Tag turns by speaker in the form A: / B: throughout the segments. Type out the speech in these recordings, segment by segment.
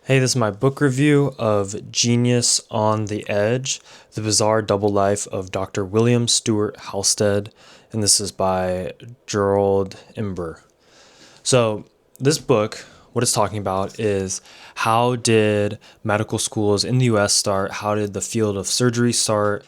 A: Hey, this is my book review of Genius on the Edge, The Bizarre Double Life of Dr. William Stewart Halsted, and this is by Gerald Imber. So, this book, what it's talking about is how did medical schools in the US start? How did the field of surgery start?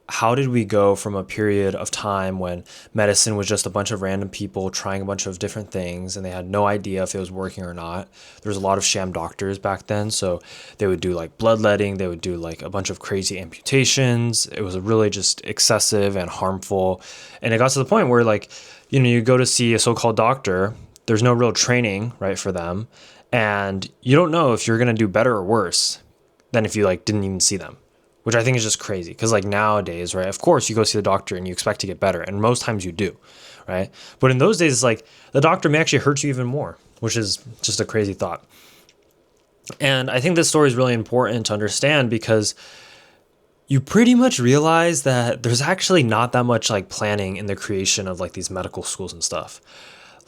A: How did we go from a period of time when medicine was just a bunch of random people trying a bunch of different things and they had no idea if it was working or not? There was a lot of sham doctors back then, so they would do like bloodletting, they would do like a bunch of crazy amputations. It was really just excessive and harmful. And it got to the point where you go to see a so-called doctor, there's no real training, right, for them, and you don't know if you're going to do better or worse than if you didn't even see them, which I think is just crazy. Because nowadays, right, of course you go see the doctor and you expect to get better, and most times you do, right? But in those days, it's like the doctor may actually hurt you even more, which is just a crazy thought. And I think this story is really important to understand because you pretty much realize that there's actually not that much planning in the creation of these medical schools and stuff.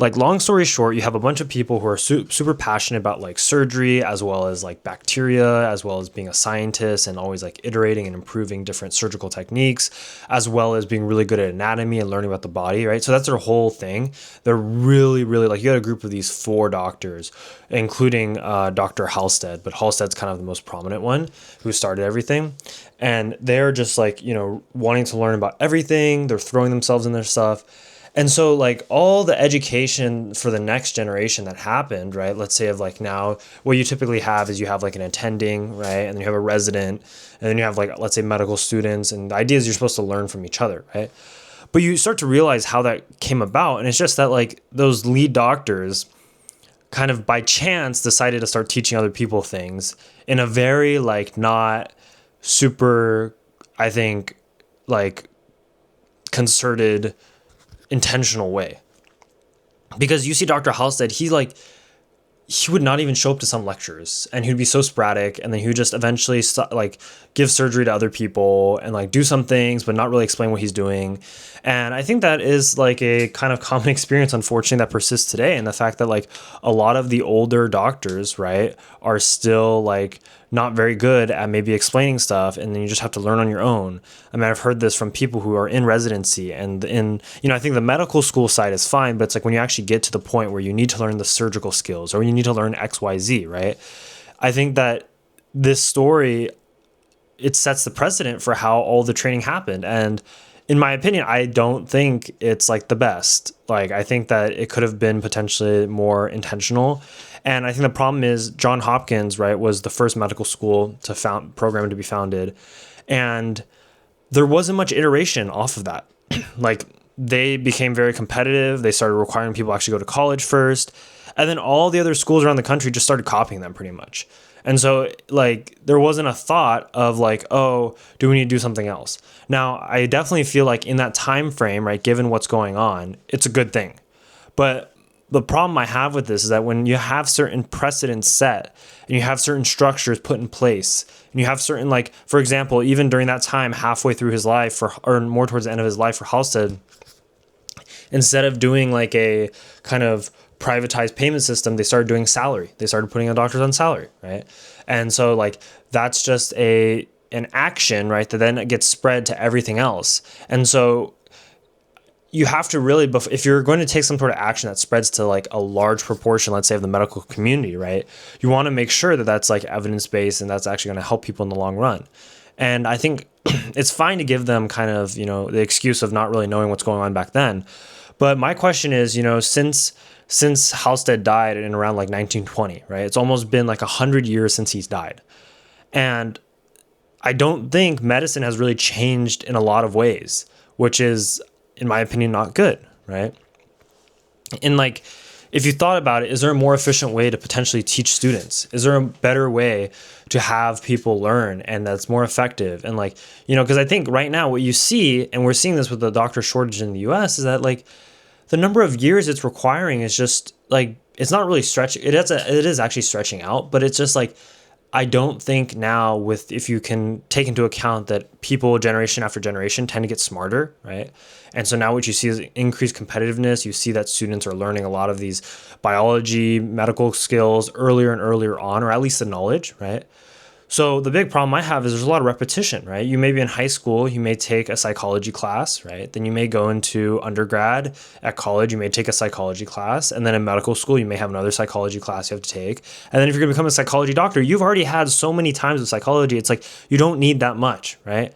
A: Long story short, you have a bunch of people who are super passionate about surgery, as well as bacteria, as well as being a scientist and always iterating and improving different surgical techniques, as well as being really good at anatomy and learning about the body, right? So that's their whole thing. They're really, really you got a group of these four doctors, including Dr. Halsted, but Halsted's kind of the most prominent one who started everything. And they're just wanting to learn about everything. They're throwing themselves in their stuff. And so all the education for the next generation that happened, right? Let's say of now, what you typically have is you have an attending, right? And then you have a resident, and then you have let's say medical students, and the idea is you're supposed to learn from each other, right? But you start to realize how that came about, and it's just that those lead doctors kind of by chance decided to start teaching other people things in a very not super, I think, concerted, intentional way. Because you see Dr. Halsted, he would not even show up to some lectures, and he would be so sporadic, and then he would just eventually give surgery to other people and do some things but not really explain what he's doing. And I think that is a kind of common experience, unfortunately, that persists today, and the fact that a lot of the older doctors, right, are still not very good at maybe explaining stuff, and then you just have to learn on your own. I mean, I've heard this from people who are in residency, and I think the medical school side is fine, but it's when you actually get to the point where you need to learn the surgical skills or you need to learn XYZ, right? I think that this story, it sets the precedent for how all the training happened. And in my opinion, I don't think it's the best. I think that it could have been potentially more intentional. And I think the problem is John Hopkins, right, was the first medical school program to be founded. And there wasn't much iteration off of that. They became very competitive. They started requiring people actually go to college first. And then all the other schools around the country just started copying them pretty much. And so there wasn't a thought of oh, do we need to do something else? Now, I definitely feel in that time frame, right, given what's going on, it's a good thing. But the problem I have with this is that when you have certain precedents set and you have certain structures put in place and you have certain, for example, even during that time, halfway through his life or more towards the end of his life for Halsted, instead of doing a kind of privatized payment system, they started doing salary. They started putting doctors on salary, right? And so that's just an action, right, that then gets spread to everything else. And so you have to really, if you're going to take some sort of action that spreads to a large proportion, let's say, of the medical community, right, you want to make sure that that's evidence-based and that's actually going to help people in the long run. And I think it's fine to give them kind of, the excuse of not really knowing what's going on back then. But my question is, since Halsted died in around 1920, right, it's almost been 100 years since he's died. And I don't think medicine has really changed in a lot of ways, which is, in my opinion, not good, right? And if you thought about it, is there a more efficient way to potentially teach students? Is there a better way to have people learn and that's more effective? And because I think right now what you see, and we're seeing this with the doctor shortage in the US, is that the number of years it's requiring is just it's not really stretching. It is actually stretching out, but it's just I don't think now, with if you can take into account that people generation after generation tend to get smarter, right? And so now what you see is increased competitiveness. You see that students are learning a lot of these biology, medical skills earlier and earlier on, or at least the knowledge, right? So the big problem I have is there's a lot of repetition, right? You may be in high school, you may take a psychology class, right? Then you may go into undergrad. At college, you may take a psychology class. And then in medical school, you may have another psychology class you have to take. And then if you're going to become a psychology doctor, you've already had so many times with psychology. It's like you don't need that much, right?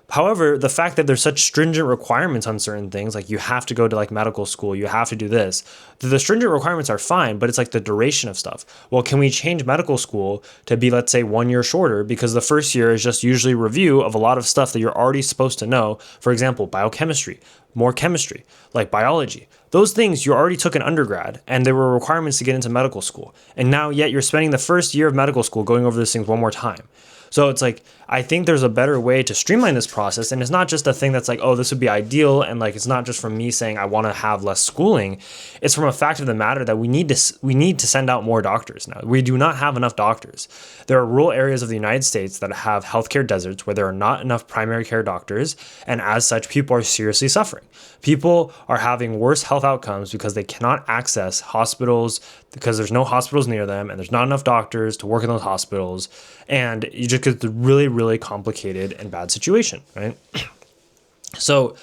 A: However, the fact that there's such stringent requirements on certain things, like you have to go to like medical school, you have to do this. The stringent requirements are fine, but it's like the duration of stuff. Well, can we change medical school to be, let's say, 1 year shorter? Because the first year is just usually review of a lot of stuff that you're already supposed to know. For example, biochemistry, more chemistry, like biology. Those things you already took in undergrad, and there were requirements to get into medical school. And now yet you're spending the first year of medical school going over these things one more time. So it's like, I think there's a better way to streamline this process. And it's not just a thing that's like, oh, this would be ideal. And like, it's not just from me saying I want to have less schooling. It's from a fact of the matter that we need to send out more doctors now. We do not have enough doctors. There are rural areas of the United States that have healthcare deserts where there are not enough primary care doctors. And as such, people are seriously suffering. People are having worse health outcomes because they cannot access hospitals because there's no hospitals near them and there's not enough doctors to work in those hospitals. And you just get the really, really complicated and bad situation, right? So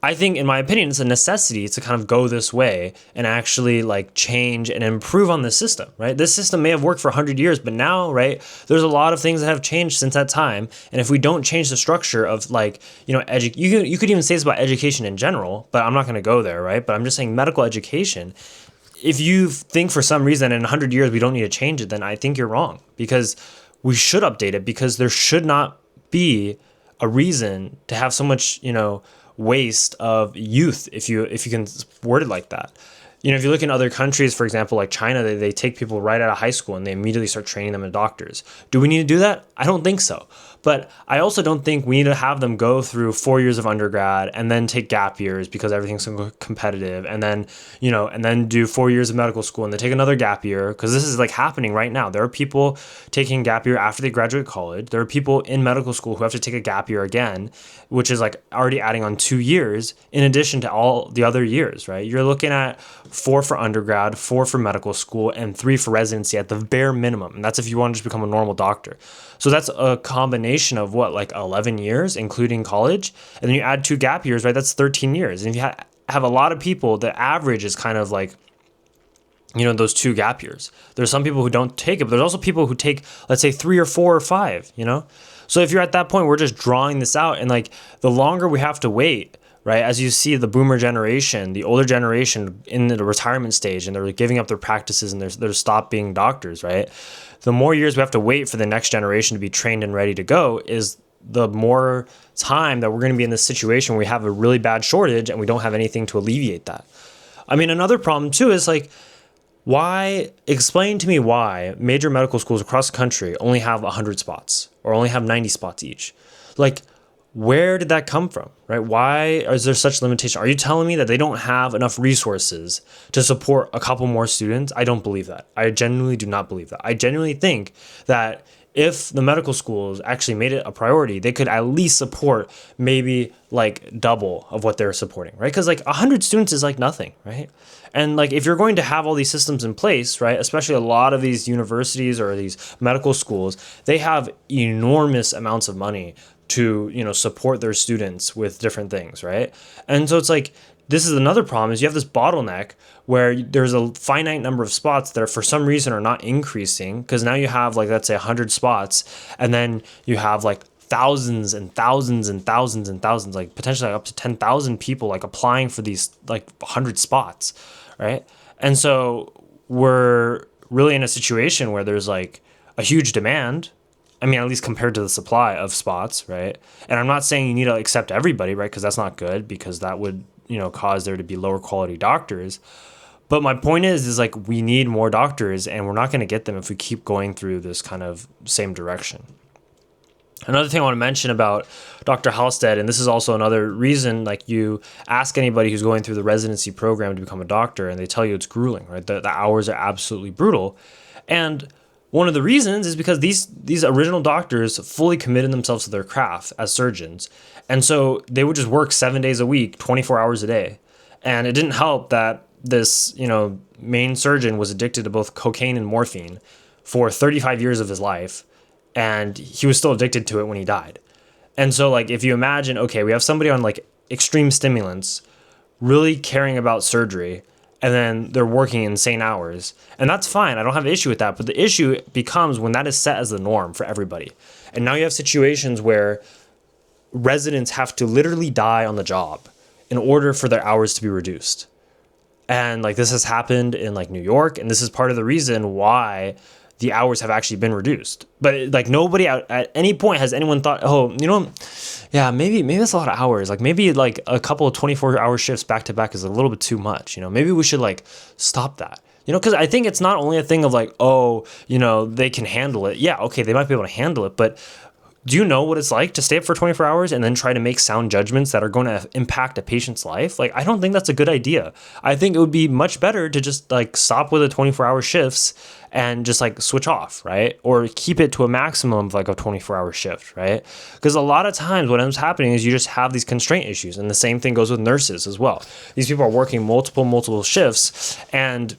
A: I think, in my opinion, it's a necessity to kind of go this way and actually like change and improve on the system, right? This system may have worked for 100 years, but now, right, there's a lot of things that have changed since that time. And if we don't change the structure of like, you know, you could even say this about education in general, but I'm not going to go there, right? But I'm just saying medical education. If you think for some reason in 100 years we don't need to change it, then I think you're wrong, because we should update it, because there should not be a reason to have so much, you know, waste of youth, if you can word it like that. You know, if you look in other countries, for example, like China, they take people right out of high school and they immediately start training them as doctors. Do we need to do that? I don't think so. But I also don't think we need to have them go through 4 years of undergrad and then take gap years because everything's so competitive, and then, you know, and then do 4 years of medical school and then take another gap year, because this is like happening right now. There are people taking gap year after they graduate college. There are people in medical school who have to take a gap year again, which is like already adding on 2 years in addition to all the other years, right? You're looking at 4 for undergrad, 4 for medical school, and 3 for residency at the bare minimum. And that's if you want to just become a normal doctor. So that's a combination of what, like 11 years, including college. And then you add 2 gap years, right? That's 13 years. And if you have a lot of people, the average is kind of like, you know, those 2 gap years. There's some people who don't take it, but there's also people who take, let's say, 3 or 4 or 5, you know? So if you're at that point, we're just drawing this out. And like, the longer we have to wait, right, as you see the boomer generation, the older generation in the retirement stage, and they're giving up their practices and they're stopped being doctors, right? The more years we have to wait for the next generation to be trained and ready to go, is the more time that we're going to be in this situation where we have a really bad shortage and we don't have anything to alleviate that. I mean, another problem too is like, explain to me why major medical schools across the country only have 100 spots or only have 90 spots each. Like, where did that come from, right? Why is there such limitation? Are you telling me that they don't have enough resources to support a couple more students? I don't believe that. I genuinely do not believe that. I genuinely think that if the medical schools actually made it a priority, they could at least support maybe like double of what they're supporting, right? Because like 100 students is like nothing, right? And like, if you're going to have all these systems in place, right, especially a lot of these universities or these medical schools, they have enormous amounts of money to, you know, support their students with different things, right? And so it's like, this is another problem, is you have this bottleneck where there's a finite number of spots that are, for some reason, are not increasing, because now you have like, let's say 100 spots, and then you have like thousands and thousands and thousands and thousands, like potentially up to 10,000 people like applying for these like 100 spots, right? And so we're really in a situation where there's like a huge demand. I mean, at least compared to the supply of spots, right? And I'm not saying you need to accept everybody, right? Because that's not good, because that would, you know, cause there to be lower quality doctors. But my point is like, we need more doctors, and we're not going to get them if we keep going through this kind of same direction. Another thing I want to mention about Dr. Halstead, and this is also another reason, like, you ask anybody who's going through the residency program to become a doctor, and they tell you it's grueling, right? The hours are absolutely brutal. And One of the reasons is because these original doctors fully committed themselves to their craft as surgeons. And so they would just work 7 days a week, 24 hours a day. And it didn't help that this, main surgeon was addicted to both cocaine and morphine for 35 years of his life. And he was still addicted to it when he died. And so like, if you imagine, okay, we have somebody on like extreme stimulants, really caring about surgery, and then they're working insane hours. And that's fine. I don't have an issue with that. But the issue becomes when that is set as the norm for everybody. And now you have situations where residents have to literally die on the job in order for their hours to be reduced. And like this has happened in like New York, and this is part of the reason why the hours have actually been reduced. But like nobody at any point has anyone thought, oh, yeah, maybe that's a lot of hours. Like maybe like a couple of 24-hour shifts back to back is a little bit too much. Maybe we should like stop that. Because I think it's not only a thing of like, oh, they can handle it. Yeah, okay, they might be able to handle it, but do you know what it's like to stay up for 24 hours and then try to make sound judgments that are going to impact a patient's life? Like, I don't think that's a good idea. I think it would be much better to just like stop with the 24-hour shifts and just like switch off, right? Or keep it to a maximum of like a 24-hour shift, right? Because a lot of times what ends up happening is you just have these constraint issues. And the same thing goes with nurses as well. These people are working multiple shifts, and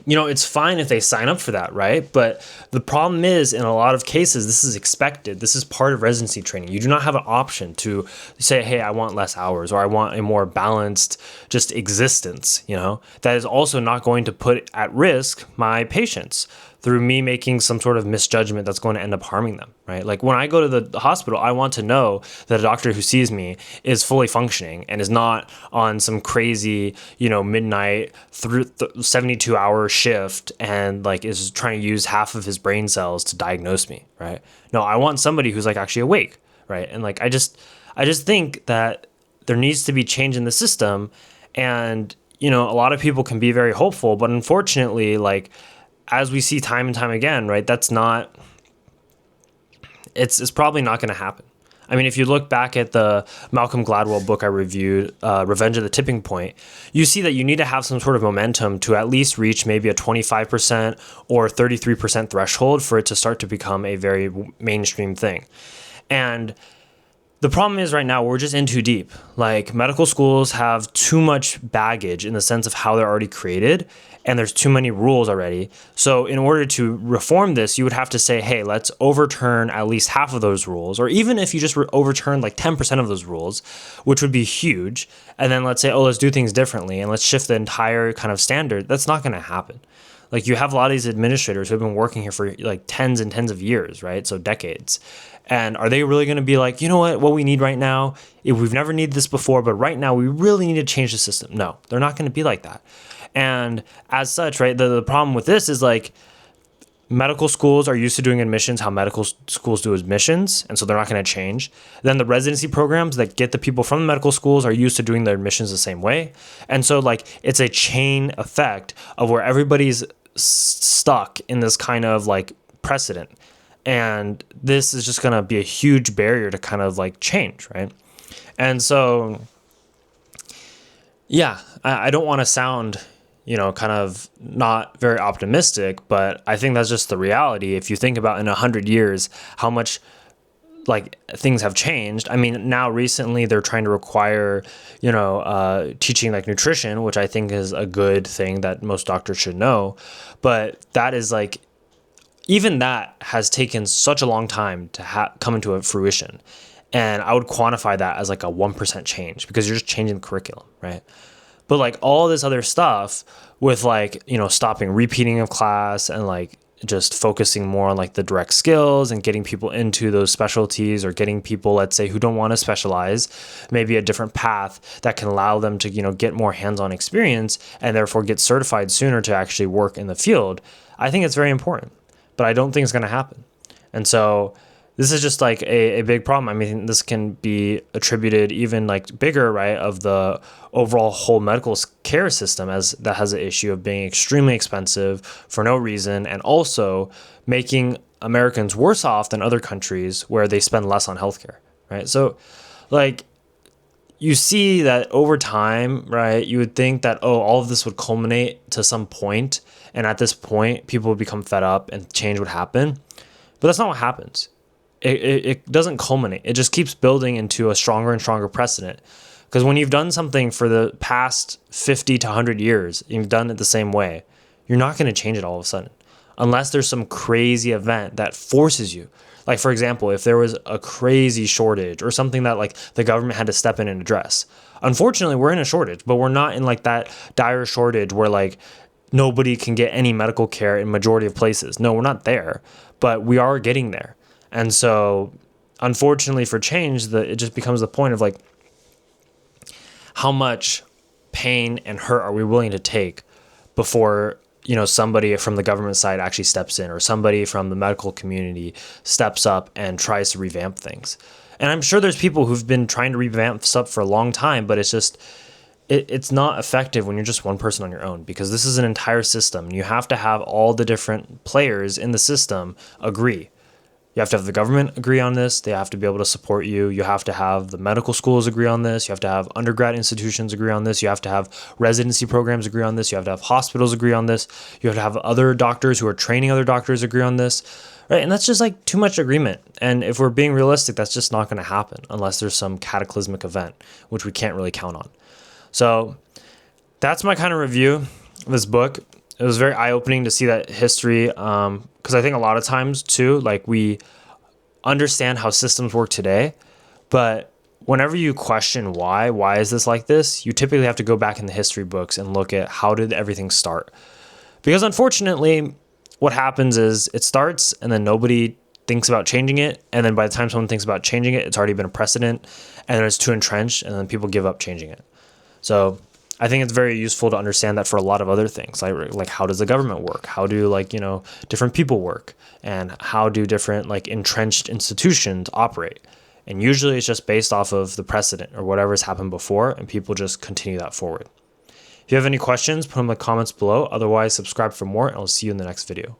A: it's fine if they sign up for that, right? But the problem is, in a lot of cases, this is expected. This is part of residency training. You do not have an option to say, hey, I want less hours, or I want a more balanced just existence, that is also not going to put at risk my patients through me making some sort of misjudgment that's going to end up harming them, right? Like when I go to the hospital, I want to know that a doctor who sees me is fully functioning and is not on some crazy, midnight through 72-hour shift and like is trying to use half of his brain cells to diagnose me, right? No, I want somebody who's like actually awake, right? And like I just think that there needs to be change in the system, and a lot of people can be very hopeful, but unfortunately, like, as we see time and time again, right, it's probably not going to happen. I mean, if you look back at the Malcolm Gladwell book I reviewed, Revenge of the Tipping Point, you see that you need to have some sort of momentum to at least reach maybe a 25% or 33% threshold for it to start to become a very mainstream thing. And the problem is right now we're just in too deep. Like medical schools have too much baggage in the sense of how they're already created, and there's too many rules already. So in order to reform this, you would have to say, hey, let's overturn at least half of those rules, or even if you just overturn like 10% of those rules, which would be huge. And then let's say, oh, let's do things differently and let's shift the entire kind of standard. That's not going to happen. Like you have a lot of these administrators who have been working here for like tens and tens of years, right? So decades. And are they really going to be like, what we need right now, we've never needed this before, but right now we really need to change the system? No, they're not going to be like that. And as such, right, the problem with this is like medical schools are used to doing admissions how medical schools do admissions, and so they're not going to change. Then the residency programs that get the people from the medical schools are used to doing their admissions the same way. And so like it's a chain effect of where everybody's stuck in this kind of like precedent. And this is just going to be a huge barrier to kind of like change, right? And so, yeah, I don't want to sound, kind of not very optimistic, but I think that's just the reality. If you think about in 100 years, how much like things have changed. I mean, now recently they're trying to require, teaching like nutrition, which I think is a good thing that most doctors should know. But that is like, even that has taken such a long time to come into a fruition. And I would quantify that as like a 1% change because you're just changing the curriculum, right? But like all this other stuff with like, stopping repeating of class and like just focusing more on like the direct skills and getting people into those specialties, or getting people, let's say, who don't want to specialize, maybe a different path that can allow them to, get more hands-on experience and therefore get certified sooner to actually work in the field. I think it's very important, but I don't think it's going to happen. And so this is just like a big problem. I mean, this can be attributed even like bigger, right, of the overall whole medical care system, as that has an issue of being extremely expensive for no reason, and also making Americans worse off than other countries where they spend less on healthcare, right? So like, you see that over time, right, you would think that, oh, all of this would culminate to some point, and at this point, people would become fed up and change would happen. But that's not what happens. It doesn't culminate. It just keeps building into a stronger and stronger precedent. Because when you've done something for the past 50 to 100 years, you've done it the same way, you're not going to change it all of a sudden. Unless there's some crazy event that forces you. Like, for example, if there was a crazy shortage or something that like the government had to step in and address. Unfortunately, we're in a shortage, but we're not in like that dire shortage where like nobody can get any medical care in majority of places. No, we're not there, but we are getting there. And so, unfortunately for change, it just becomes the point of like, how much pain and hurt are we willing to take before, somebody from the government side actually steps in, or somebody from the medical community steps up and tries to revamp things. And I'm sure there's people who've been trying to revamp stuff for a long time, but it's just, it's not effective when you're just one person on your own, because this is an entire system. You have to have all the different players in the system agree. You have to have the government agree on this. They have to be able to support you. You have to have the medical schools agree on this. You have to have undergrad institutions agree on this. You have to have residency programs agree on this. You have to have hospitals agree on this. You have to have other doctors who are training other doctors agree on this. Right? And that's just like too much agreement. And if we're being realistic, that's just not going to happen unless there's some cataclysmic event, which we can't really count on. So that's my kind of review of this book. It was very eye-opening to see that history, because I think a lot of times too, like we understand how systems work today, but whenever you question why is this like this, you typically have to go back in the history books and look at how did everything start. Because unfortunately, what happens is it starts and then nobody thinks about changing it, and then by the time someone thinks about changing it, it's already been a precedent, and then it's too entrenched, and then people give up changing it. So I think it's very useful to understand that for a lot of other things, like how does the government work? How do different people work? And how do different like entrenched institutions operate? And usually it's just based off of the precedent or whatever's happened before, and people just continue that forward. If you have any questions, put them in the comments below. Otherwise, subscribe for more, and I'll see you in the next video.